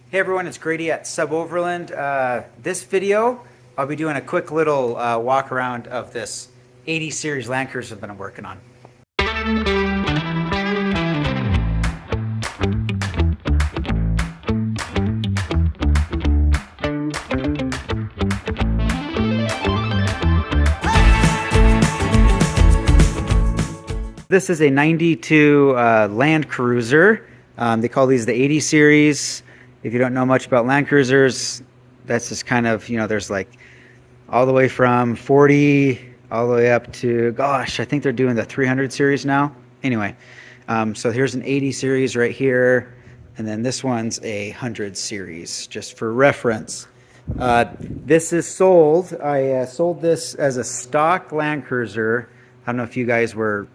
Hey everyone, it's Grady at SUBOVERLAND. This video, I'll be doing a quick little walk around of this 80 series Land Cruiser that I'm working on. This is a 92 Land Cruiser. They call these the 80 series. If you don't know much about Land Cruisers, that's just kind of, there's like all the way from 40 all the way up to, gosh, I think they're doing the 300 series now. Anyway, so here's an 80 series right here. And then this one's a 100 series, just for reference. This is sold. I sold this as a stock Land Cruiser. I don't know if you guys were,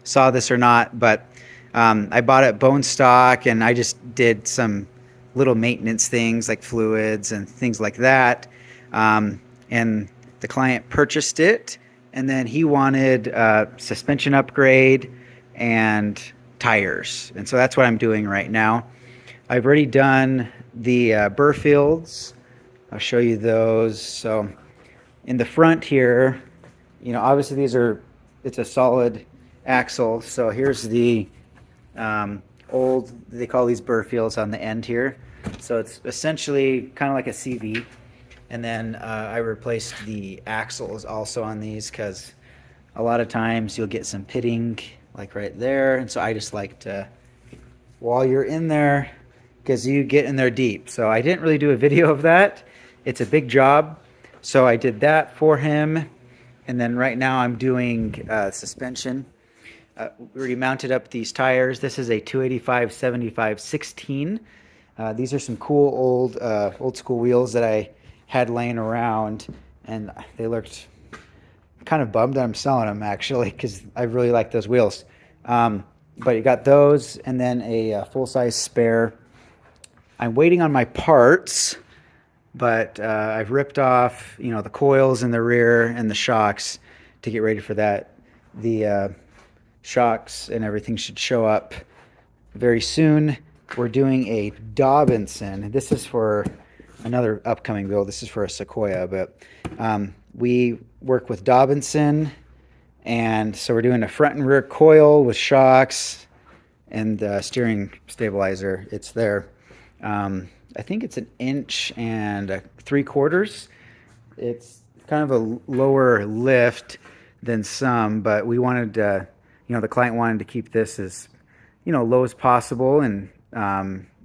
saw this or not, but I bought it bone stock, and I just did some little maintenance things like fluids and things like that. And the client purchased it, and then he wanted a suspension upgrade and tires. And so that's what I'm doing right now. I've already done the burr fields. I'll show you those. So in the front here, obviously it's a solid axle. So here's the they call these burr fields on the end here. So it's essentially kind of like a CV. And then I replaced the axles also on these, because a lot of times you'll get some pitting like right there. And so I just like to, while you're in there, because you get in there deep. So I didn't really do a video of that. It's a big job. So I did that for him. And then right now I'm doing suspension. We already mounted up these tires. This is a 285/75/16. These are some cool old school wheels that I had laying around, and they looked kind of bummed that I'm selling them, actually, because I really like those wheels. But you got those, and then a full-size spare. I'm waiting on my parts, but I've ripped off, the coils in the rear and the shocks to get ready for that. The shocks and everything should show up very soon. We're doing a Dobinson. This is for another upcoming build. This is for a Sequoia, but we work with Dobinson, and so we're doing a front and rear coil with shocks and steering stabilizer. It's there. I think it's 1 3/4 inches. It's kind of a lower lift than some, but we wanted to, the client wanted to keep this as, low as possible, and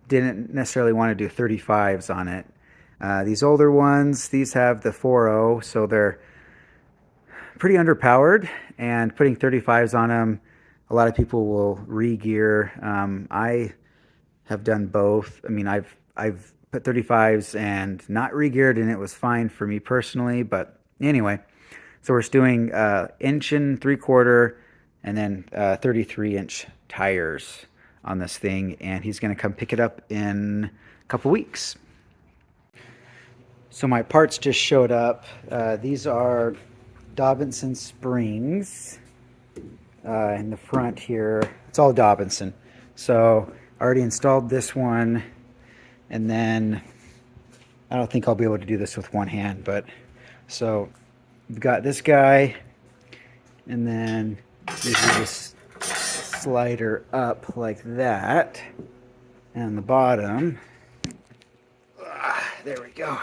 didn't necessarily want to do 35s on it. These older ones, these have the 4.0, so they're pretty underpowered, and putting 35s on them, a lot of people will re-gear. I have done both. I mean, I've put 35s and not re-geared, and it was fine for me personally. But anyway, so we're just doing 1 3/4 inches and then 33-inch tires on this thing, and he's going to come pick it up in a couple weeks. So my parts just showed up. These are Dobinson springs in the front here. It's all Dobinson. So I already installed this one, and then I don't think I'll be able to do this with one hand, but so we've got this guy, and then you just slider up like that, and on the bottom, there we go.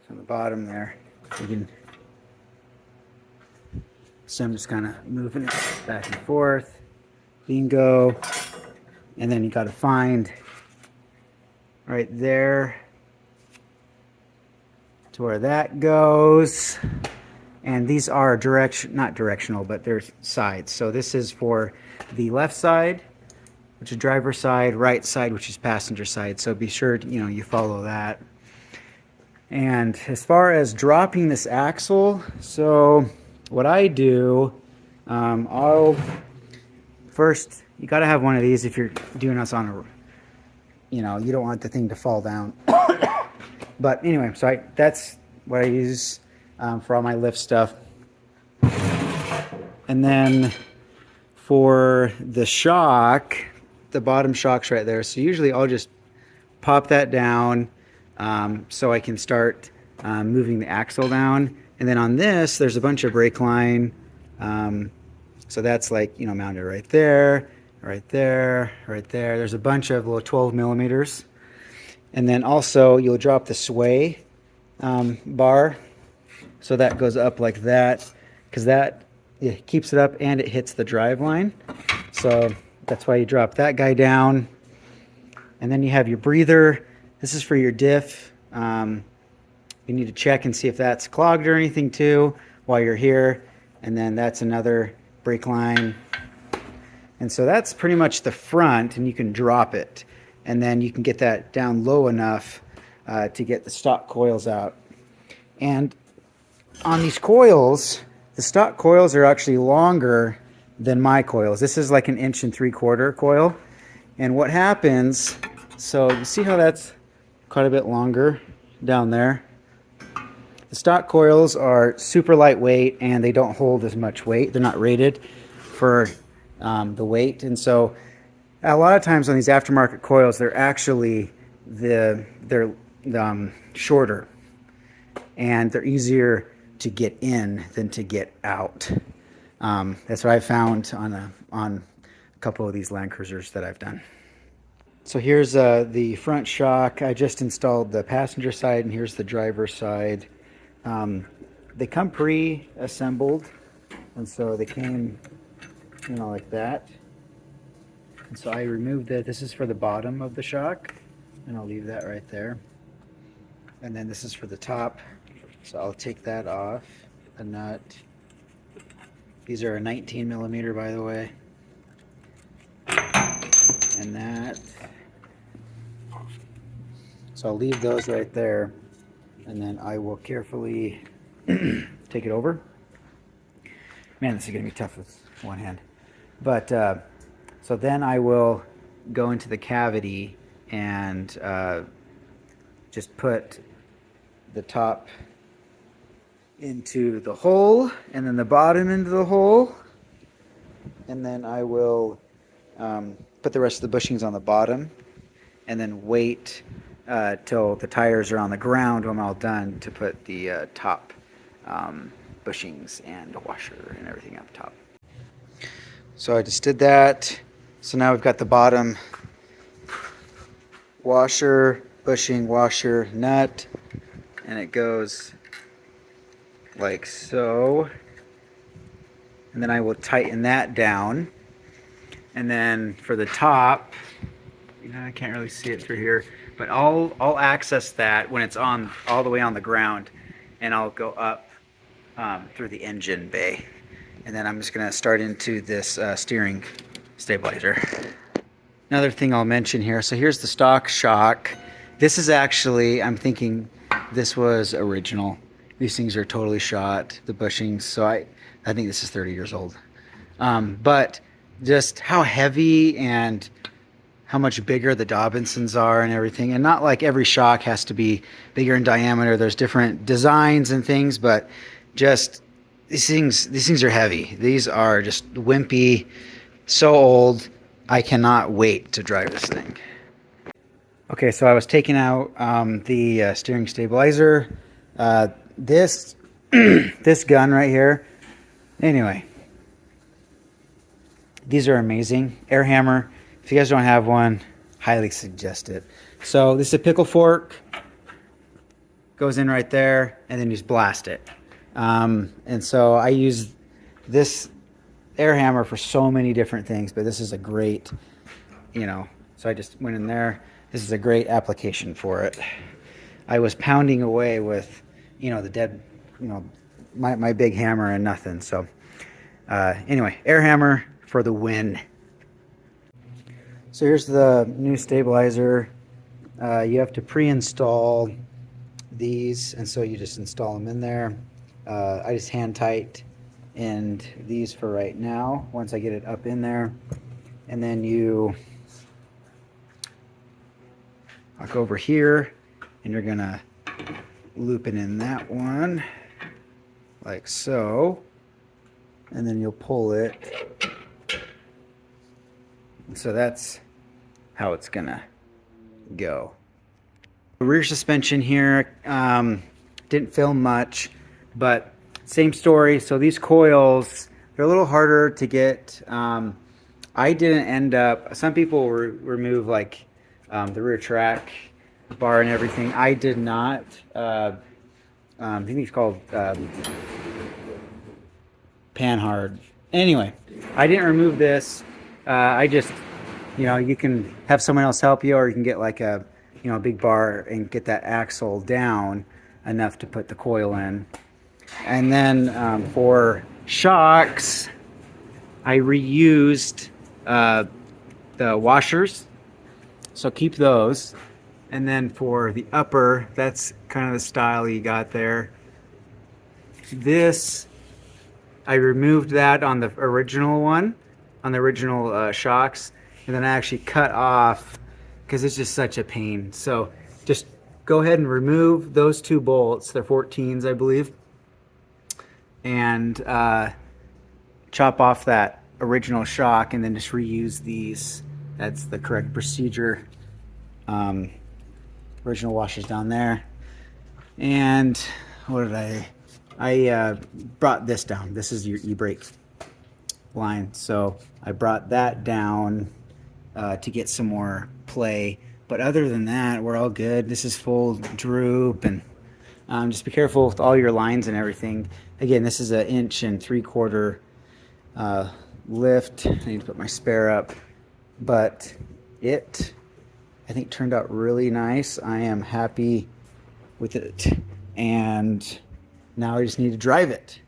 So on the bottom there, you can, so I'm just kind of moving it back and forth, bingo, and then you got to find right there to where that goes. And these are not directional, but they're sides. So this is for the left side, which is driver's side, right side, which is passenger side. So be sure, you follow that. And as far as dropping this axle, so what I do, I'll first, you got to have one of these if you're doing this on a, you don't want the thing to fall down. But anyway, so that's what I use for all my lift stuff. And then for the shock, the bottom shock's right there. So usually I'll just pop that down so I can start moving the axle down. And then on this, there's a bunch of brake line. So that's like, you know, mounted right there, right there, right there. There's a bunch of little 12 millimeters. And then also you'll drop the sway bar. So that goes up like that, because that it keeps it up and it hits the drive line. So that's why you drop that guy down. And then you have your breather. This is for your diff. You need to check and see if that's clogged or anything too while you're here. And then that's another brake line. And so that's pretty much the front, and you can drop it. And then you can get that down low enough to get the stock coils out. And on these coils, the stock coils are actually longer than my coils. This is like an 1 3/4 coil. And what happens, so you see how that's quite a bit longer down there? The stock coils are super lightweight and they don't hold as much weight. They're not rated for the weight. And so a lot of times on these aftermarket coils, they're actually they're shorter and they're easier to get in than to get out. That's what I found on a couple of these Land Cruisers that I've done. So here's the front shock. I just installed the passenger side, and here's the driver's side. They come pre-assembled, and so they came, you know, like that. And so I removed it. This is for the bottom of the shock, and I'll leave that right there. And then this is for the top, so I'll take that off. A nut. These are a 19 millimeter, by the way. And that. So I'll leave those right there, and then I will carefully take it over. Man, this is going to be tough with one hand. But so then I will go into the cavity and just put the top into the hole, and then the bottom into the hole, and then I will put the rest of the bushings on the bottom, and then wait till the tires are on the ground when I'm all done to put the top bushings and the washer and everything up top. So I just did that. So now we've got the bottom washer, bushing, washer, nut, and it goes like so. And then I will tighten that down. And then for the top, you know, I can't really see it through here, but I'll access that when it's on all the way on the ground, and I'll go up through the engine bay. And then I'm just gonna start into this steering stabilizer. Another thing I'll mention here, so here's the stock shock. This is actually, I'm thinking this was original. These things are totally shot, the bushings, so I think this is 30 years old. But just how heavy and how much bigger the Dobinsons are and everything. And not like every shock has to be bigger in diameter. There's different designs and things, but just these things are heavy. These are just wimpy, so old. I cannot wait to drive this thing. Okay, so I was taking out the steering stabilizer. This this gun right here. Anyway, these are amazing. Air hammer. If you guys don't have one, highly suggest it. So this is a pickle fork. Goes in right there, and then you just blast it. And so I use this air hammer for so many different things, but this is a great, you know, so I just went in there. This is a great application for it. I was pounding away with, you know, the dead, you know, my big hammer and nothing. So anyway, air hammer for the win. So here's the new stabilizer. You have to pre-install these, and so you just install them in there. I just hand tight and these for right now once I get it up in there, and then you walk over here and you're gonna loop it in that one like so, and then you'll pull it. So that's how it's gonna go. Rear suspension here, didn't film much, but same story. So these coils, they're a little harder to get. I didn't end up, some people remove like the rear track bar and everything. I did not. I think it's called Panhard. Anyway, I didn't remove this. I just, you can have someone else help you, or you can get like a, big bar and get that axle down enough to put the coil in. And then for shocks, I reused the washers, so keep those. And then for the upper, that's kind of the style you got there. This, I removed that on the original one, on the original shocks, and then I actually cut off because it's just such a pain. So just go ahead and remove those two bolts. They're 14s, I believe. And chop off that original shock and then just reuse these. That's the correct procedure. Original washers down there. And what did I brought this down. This is your e-brake line. So I brought that down to get some more play. But other than that, we're all good. This is full droop, and just be careful with all your lines and everything. Again, this is an 1 3/4 lift. I need to put my spare up, but it, I think, turned out really nice. I am happy with it, and now I just need to drive it.